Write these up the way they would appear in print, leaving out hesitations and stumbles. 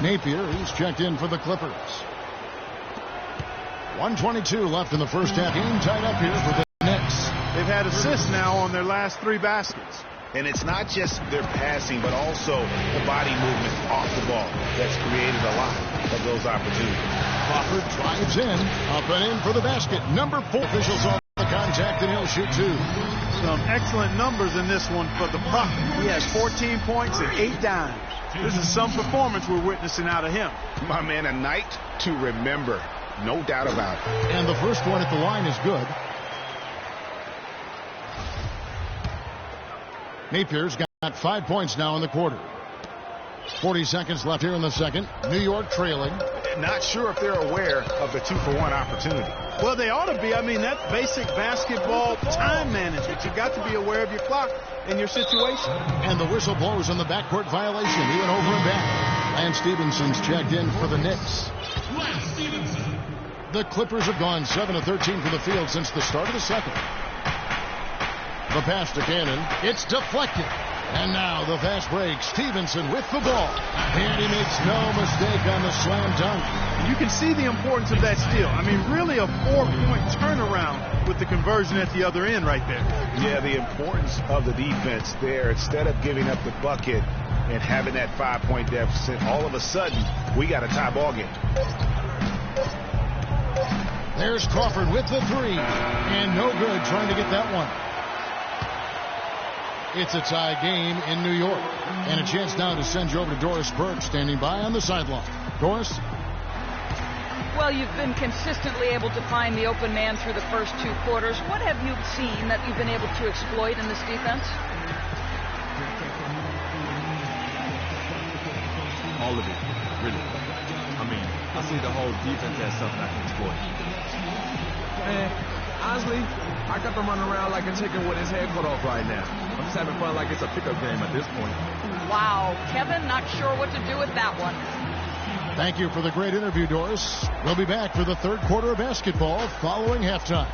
Napier, he's checked in for the Clippers. 1:22 left in the first half. Game tied up here for the Knicks. They've had assists now on their last 3 baskets. And it's not just their passing, but also the body movement off the ball that's created a lot of those opportunities. Crawford drives in, up and in for the basket. Number 4 officials on the contact, and he'll shoot 2. Some excellent numbers in this one for the Prophet. He has 14 points and 8 dimes. This is some performance we're witnessing out of him. My man, a night to remember. No doubt about it. And the first one at the line is good. Napier's got 5 points now in the quarter. 40 seconds left here in the second. New York trailing. Not sure if they're aware of the 2-for-1 opportunity. Well, they ought to be. I mean, that's basic basketball time management. You've got to be aware of your clock and your situation. And the whistle blows on the backcourt violation. He went over and back. Lance Stephenson's checked in for the Knicks. The Clippers have gone 7 of 13 from the field since the start of the second. The pass to Cannon. It's deflected. And now the fast break. Stevenson with the ball. And he makes no mistake on the slam dunk. You can see the importance of that steal. I mean, really a 4-point turnaround with the conversion at the other end right there. Yeah, the importance of the defense there. Instead of giving up the bucket and having that 5-point deficit, all of a sudden, we got a tie ball game. There's Crawford with the 3. And no good trying to get that one. It's a tie game in New York. And a chance now to send you over to Doris Burke, standing by on the sideline. Doris? Well, you've been consistently able to find the open man through the first 2 quarters. What have you seen that you've been able to exploit in this defense? All of it, really. I mean, I see the whole defense as something I can exploit. And honestly, I got them running around like a chicken with his head cut off right now. I'm just having fun like it's a pickup game at this point. Wow, Kevin, not sure what to do with that one. Thank you for the great interview, Doris. We'll be back for the third quarter of basketball following halftime.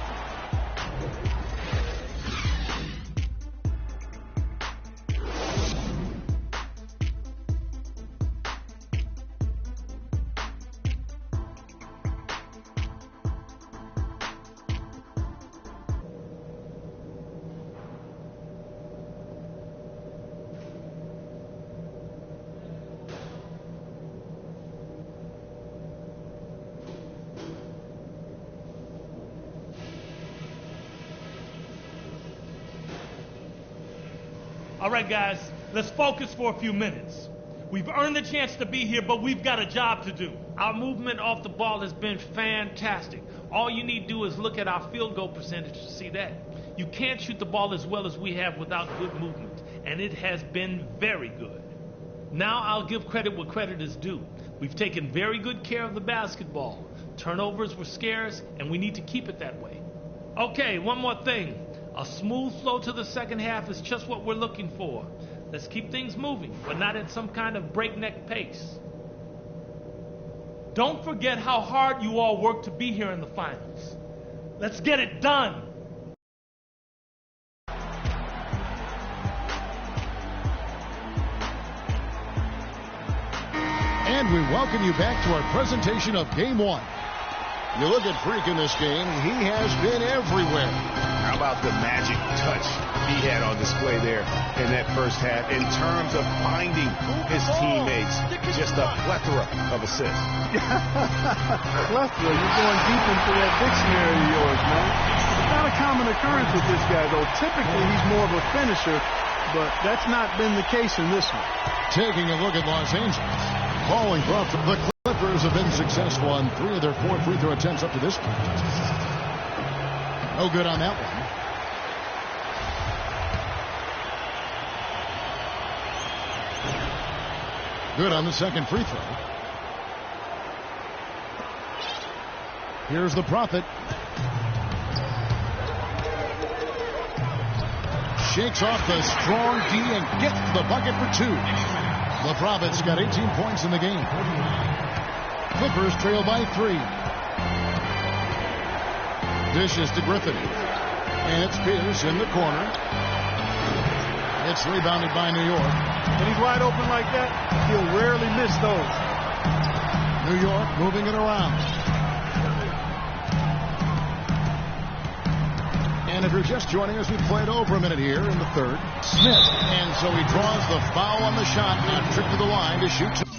All right, guys, let's focus for a few minutes. We've earned the chance to be here, but we've got a job to do. Our movement off the ball has been fantastic. All you need to do is look at our field goal percentage to see that. You can't shoot the ball as well as we have without good movement, and it has been very good. Now I'll give credit where credit is due. We've taken very good care of the basketball. Turnovers were scarce, and we need to keep it that way. Okay, one more thing. A smooth flow to the second half is just what we're looking for. Let's keep things moving, but not at some kind of breakneck pace. Don't forget how hard you all worked to be here in the finals. Let's get it done. And we welcome you back to our presentation of Game 1. You look at Freak in this game, he has been everywhere. How about the magic touch he had on display there in that first half in terms of finding his teammates? Just a plethora of assists. Plethora, you're going deep into that dictionary of yours, man. It's not a common occurrence with this guy, though. Typically, he's more of a finisher, but that's not been the case in this one. Taking a look at Los Angeles. Paul and Crawford, the Clippers have been successful on 3 of their 4 free throw attempts up to this point. No good on that one. Good on the second free throw. Here's the Prophet. Shakes off the strong D and gets the bucket for 2. The Prophet's got 18 points in the game. Clippers trail by 3. Dishes to Griffin. And it's Pierce in the corner. It's rebounded by New York. When he's wide open like that, he'll rarely miss those. New York moving it around. And if you're just joining us, we played over a minute here in the third. Smith. And so he draws the foul on the shot. Now tripped to the line to shoot.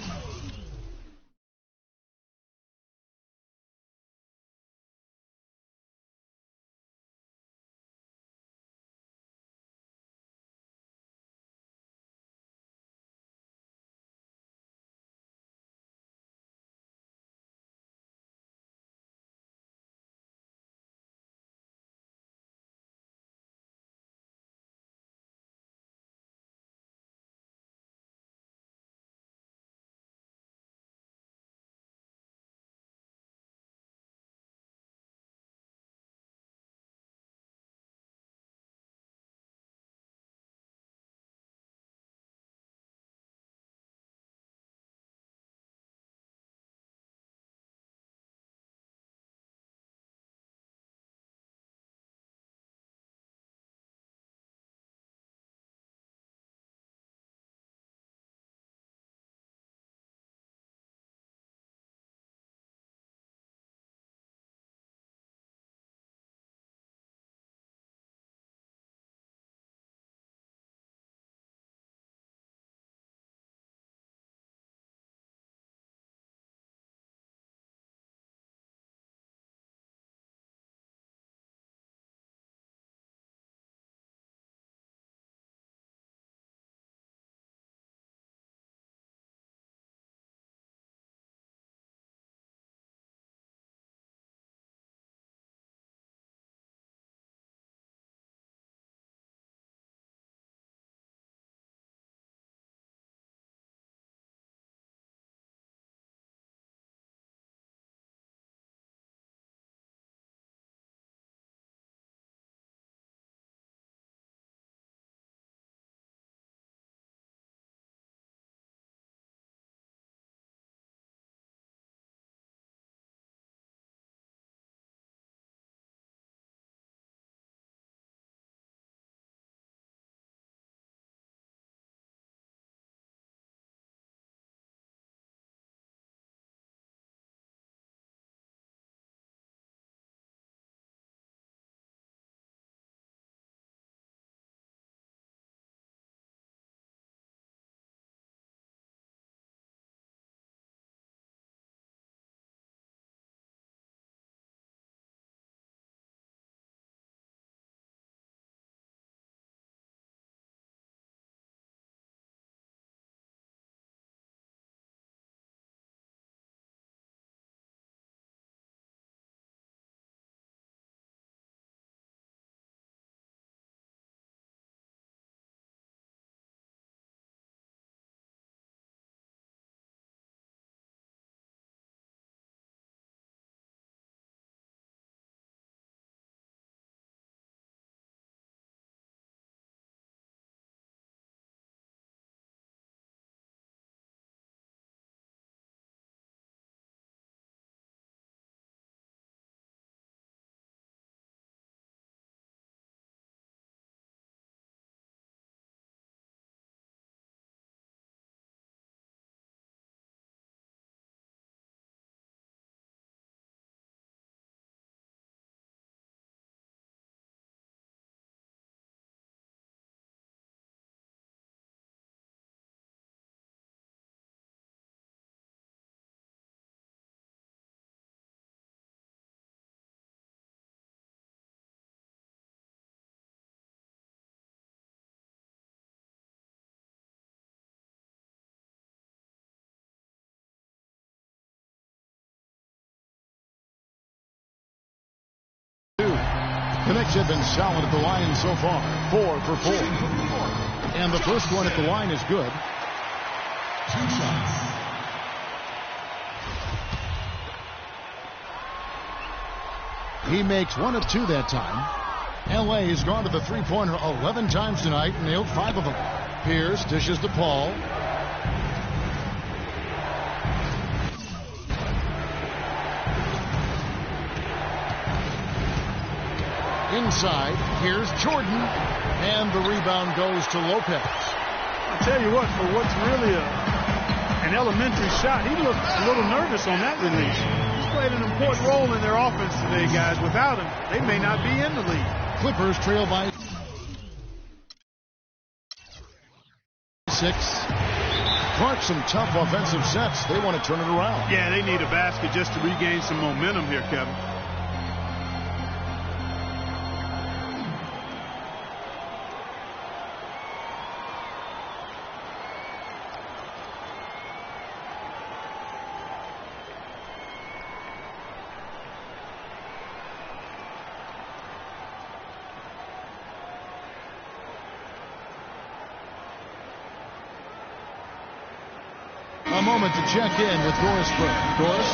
The Knicks have been solid at the line so far. 4 for 4. And the first one at the line is good. 2 shots. He makes 1 of 2 that time. L.A. has gone to the three-pointer 11 times tonight and nailed 5 of them. Pierce dishes to Paul. Inside, here's Jordan, and the rebound goes to Lopez. I'll tell you what, for what's really an an elementary shot. He looked a little nervous on that release. He's played an important role in their offense today, guys. Without him, they may not be in the league. Clippers trail by 6. Clark, some tough offensive sets. They want to turn it around. Yeah, they need a basket just to regain some momentum here, Kevin. A moment to check in with Doris Burke. Doris?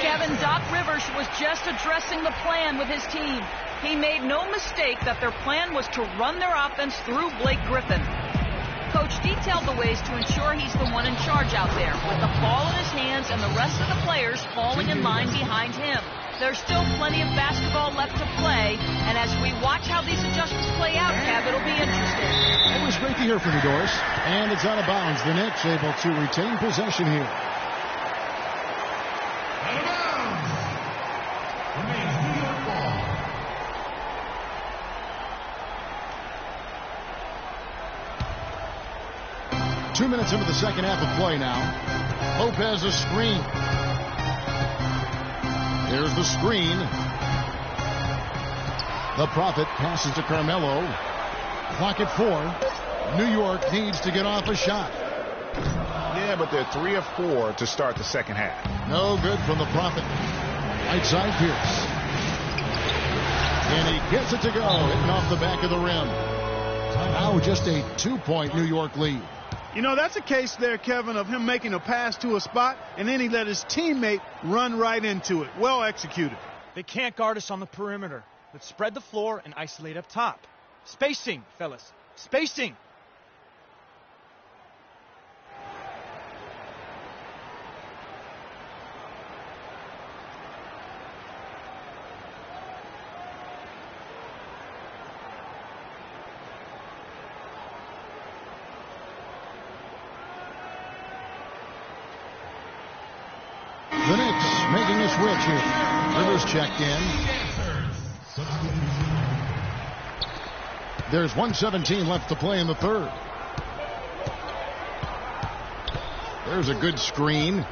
Kevin, Doc Rivers was just addressing the plan with his team. He made no mistake that their plan was to run their offense through Blake Griffin. Coach detailed the ways to ensure he's the one in charge out there, with the ball in his hands and the rest of the players falling in line behind him. There's still plenty of basketball left to play, and as we watch how these adjustments play out, Kev, it'll be interesting. It was great to hear from you, Doris. And it's out of bounds. The Knicks able to retain possession here. Out of bounds. Remains New York ball. Two minutes into the second half of play now. Lopez a screen. Here's the screen. The Prophet passes to Carmelo. Clock at 4. New York needs to get off a shot. Yeah, but they're 3 of 4 to start the second half. No good from the Prophet. Right side Pierce. And he gets it to go. Hitting off the back of the rim. Now just a 2-point New York lead. You know, that's a case there, Kevin, of him making a pass to a spot, and then he let his teammate run right into it. Well executed. They can't guard us on the perimeter. Let's spread the floor and isolate up top. Spacing, fellas. Spacing. The Knicks making a switch here. Rivers checked in. There's 1:17 left to play in the third. There's a good screen.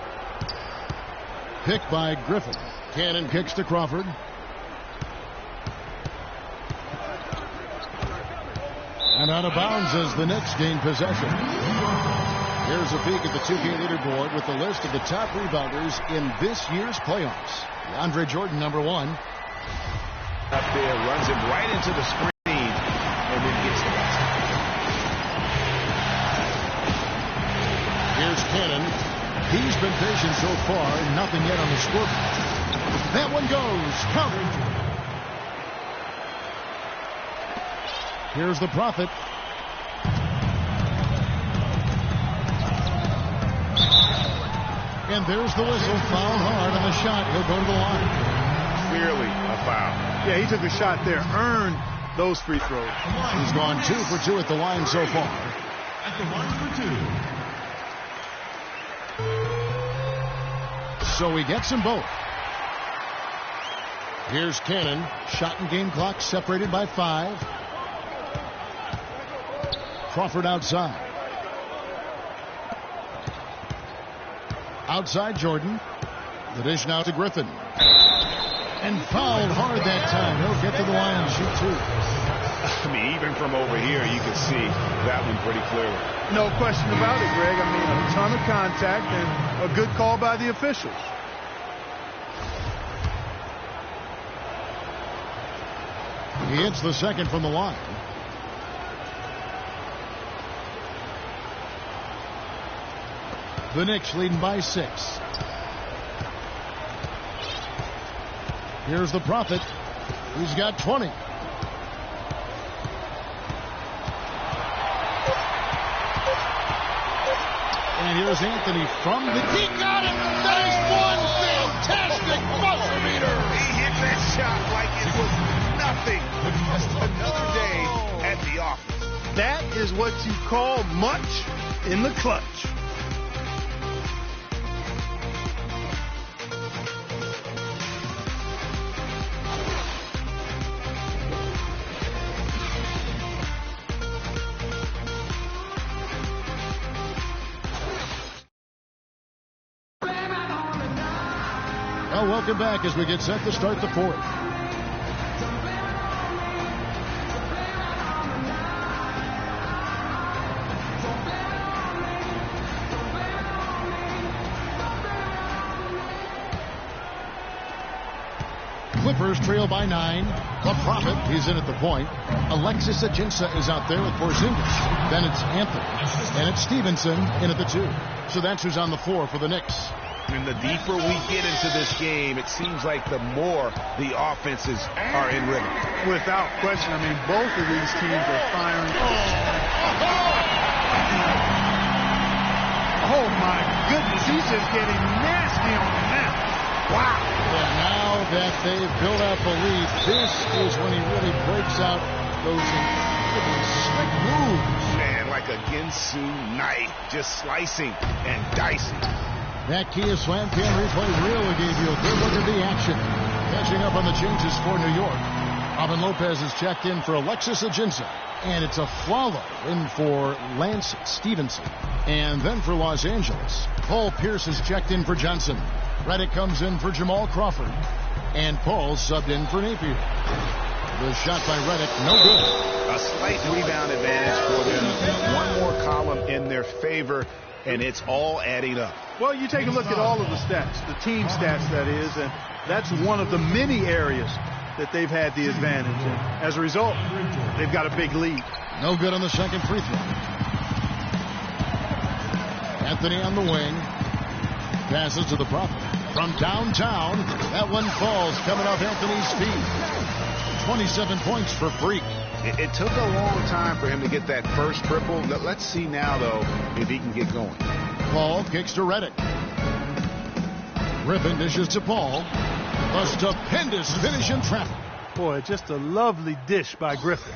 Picked by Griffin. Cannon kicks to Crawford. And out of bounds as the Knicks gain possession. Here's a peek at the 2K leaderboard with the list of the top rebounders in this year's playoffs. DeAndre Jordan, number 1. Up there, runs him right into the screen, and then gets the basket. Here's Cannon. He's been patient so far, nothing yet on the scoreboard. That one goes. Counted. Here's the Prophet. And there's the whistle. Foul hard on the shot. He'll go to the line. Clearly a foul. Yeah, he took a shot there. Earned those free throws. He's gone 2 for 2 at the line so far. At the line for 2. So he gets them both. Here's Cannon. Shot and game clock separated by 5. Crawford outside. Outside Jordan. The dish now to Griffin. And fouled hard that time. He'll get to the line and shoot 2. I mean, even from over here, you can see that one pretty clearly. No question about it, Greg. I mean, a ton of contact and a good call by the officials. He hits the second from the line. The Knicks leading by 6. Here's the Prophet. He's got 20. And here's Anthony from the... He got it! That is one fantastic buzzer beater! He hit that shot like it was nothing. Just another day at the office. That is what you call much in the clutch. Well, welcome back as we get set to start the fourth. Clippers trail by 9. The Prophet, he's in at the point. Alexis Ajinça is out there with Porzingis. Then it's Anthony. And it's Stevenson in at the 2. So that's who's on the floor for the Knicks. And the deeper we get into this game, it seems like the more the offenses are in rhythm. Without question. I mean, both of these teams are firing. Oh, my goodness. He's just getting nasty on the net. Wow. And now that they've built up a lead, this is when he really breaks out those incredibly slick moves. Man, like a Ginsu knife, just slicing and dicing. That Kia Slam Can replay really gave you a good look at the action. Catching up on the changes for New York. Robin Lopez is checked in for Alexis Ajinça. And it's a Flalo in for Lance Stevenson. And then for Los Angeles, Paul Pierce is checked in for Johnson. Redick comes in for Jamal Crawford. And Paul subbed in for Napier. The shot by Redick, no good. A slight rebound advantage for them. One more column in their favor, and it's all adding up. Well, you take a look at all of the stats, the team stats, that is, and that's one of the many areas that they've had the advantage. And as a result, they've got a big lead. No good on the second free throw. Anthony on the wing. Passes to the Prophet. From downtown, that one falls coming off Anthony's feet. 27 points for Freak. It took a long time for him to get that first triple. Let's see now, though, if he can get going. Paul kicks to Redick. Griffin dishes to Paul. A stupendous finish in traffic. Boy, just a lovely dish by Griffin.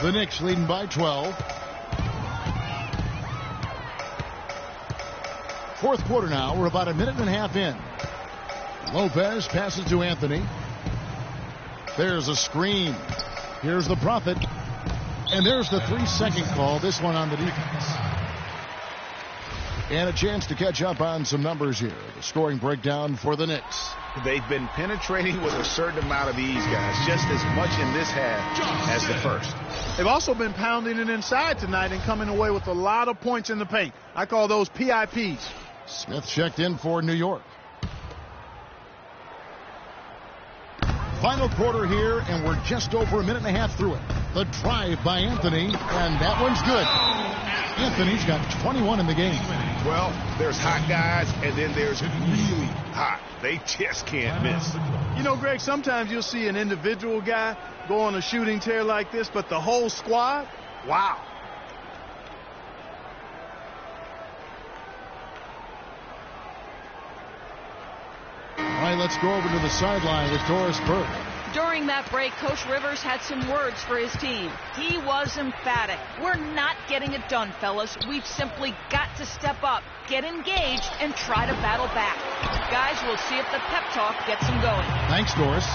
The Knicks leading by 12. Fourth quarter now. We're about a minute and a half in. Lopez passes to Anthony. There's a screen. Here's the Prophet. And there's the 3-second call. This one on the defense. And a chance to catch up on some numbers here. The scoring breakdown for the Knicks. They've been penetrating with a certain amount of ease, guys. Just as much in this half as the first. They've also been pounding it inside tonight and coming away with a lot of points in the paint. I call those PIPs. Smith checked in for New York. Final quarter here, and we're just over a minute and a half through it. The drive by Anthony, and that one's good. Anthony's got 21 in the game. Well, there's hot guys, and then there's really hot. They just can't miss. You know, Greg, sometimes you'll see an individual guy go on a shooting tear like this, but the whole squad, wow. All right, let's go over to the sideline with Doris Burke. During that break, Coach Rivers had some words for his team. He was emphatic. We're not getting it done, fellas. We've simply got to step up, get engaged, and try to battle back. Guys, we'll see if the pep talk gets them going. Thanks, Doris.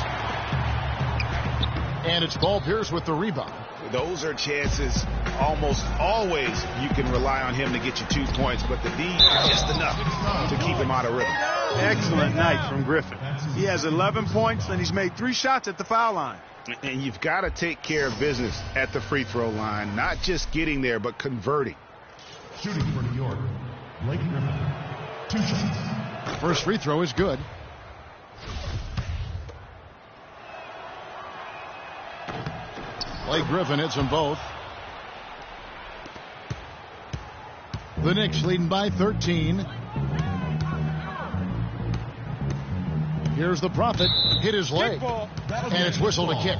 And it's Paul Pierce with the rebound. Those are chances almost always you can rely on him to get you 2 points, but the D just enough to keep him out of rhythm. Excellent night from Griffin. He has 11 points, and he's made 3 shots at the foul line. And you've got to take care of business at the free throw line, not just getting there, but converting. Shooting for New York, Blake Griffin. 2 shots. First free throw is good. Blake Griffin hits them both. The Knicks leading by 13. Here's the Prophet. Hit his leg. And it's whistled a kick.